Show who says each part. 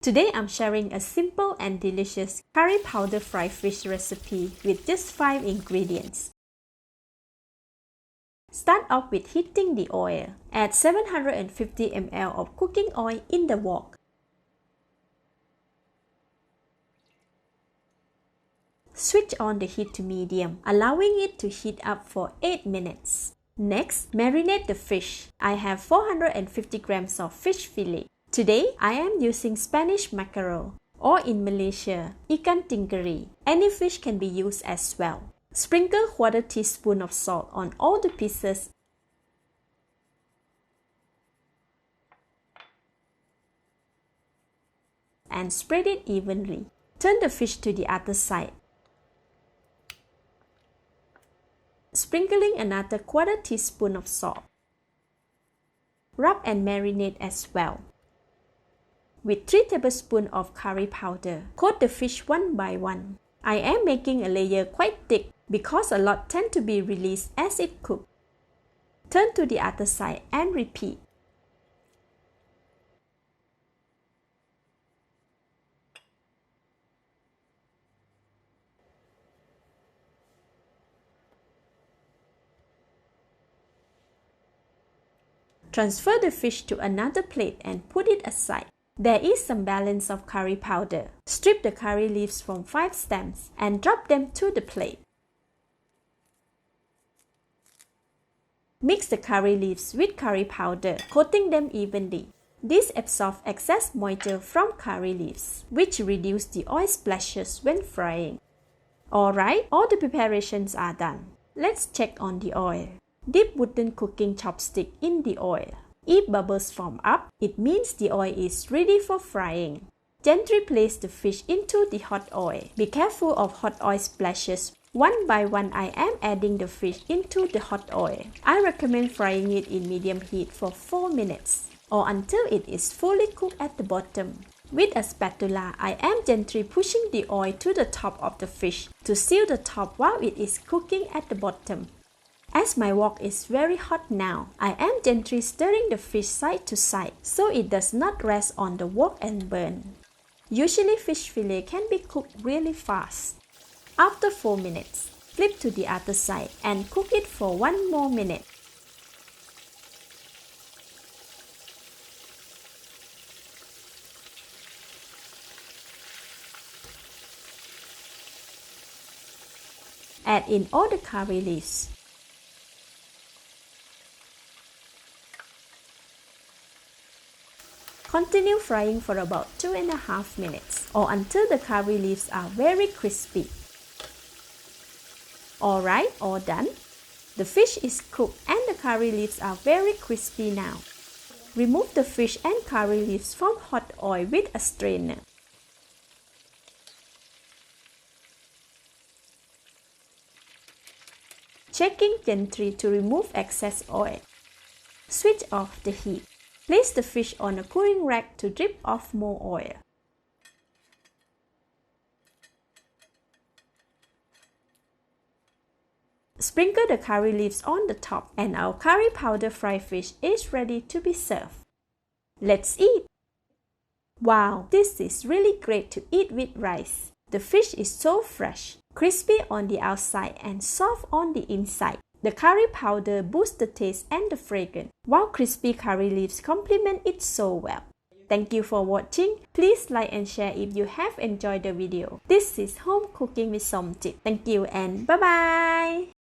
Speaker 1: Today I'm sharing a simple and delicious curry powder fried fish recipe with just 5 ingredients. Start off with heating the oil. Add 750 ml of cooking oil in the wok. Switch on the heat to medium, allowing it to heat up for 8 minutes. Next, marinate the fish. I have 450 grams of fish fillet. Today, I am using Spanish mackerel, or in Malaysia, ikan tinggiri. Any fish can be used as well. Sprinkle 1/4 teaspoon of salt on all the pieces and spread it evenly. Turn the fish to the other side. Sprinkling another 1/4 teaspoon of salt. Rub and marinate as well. With 3 tablespoons of curry powder, coat the fish one by one. I am making a layer quite thick because a lot tend to be released as it cooks. Turn to the other side and repeat. Transfer the fish to another plate and put it aside. There is some balance of curry powder. Strip the curry leaves from 5 stems and drop them to the plate. Mix the curry leaves with curry powder, coating them evenly. This absorbs excess moisture from curry leaves, which reduce the oil splashes when frying. Alright, all the preparations are done. Let's check on the oil. Dip wooden cooking chopstick in the oil. If bubbles form up, it means the oil is ready for frying. Gently place the fish into the hot oil. Be careful of hot oil splashes. One by one, I am adding the fish into the hot oil. I recommend frying it in medium heat for 4 minutes or until it is fully cooked at the bottom. With a spatula, I am gently pushing the oil to the top of the fish to seal the top while it is cooking at the bottom. As my wok is very hot now, I am gently stirring the fish side to side so it does not rest on the wok and burn. Usually fish fillet can be cooked really fast. After 4 minutes, flip to the other side and cook it for 1 more minute. Add in all the curry leaves. Continue frying for about 2.5 minutes or until the curry leaves are very crispy. Alright, all done. The fish is cooked and the curry leaves are very crispy now. Remove the fish and curry leaves from hot oil with a strainer. Checking gently to remove excess oil. Switch off the heat. Place the fish on a cooling rack to drip off more oil. Sprinkle the curry leaves on the top and our curry powder fried fish is ready to be served. Let's eat! Wow, this is really great to eat with rice. The fish is so fresh, crispy on the outside and soft on the inside. The curry powder boosts the taste and the fragrance, while crispy curry leaves complement it so well. Thank you for watching. Please like and share if you have enjoyed the video. This is Home Cooking with Somjit. Thank you and bye-bye!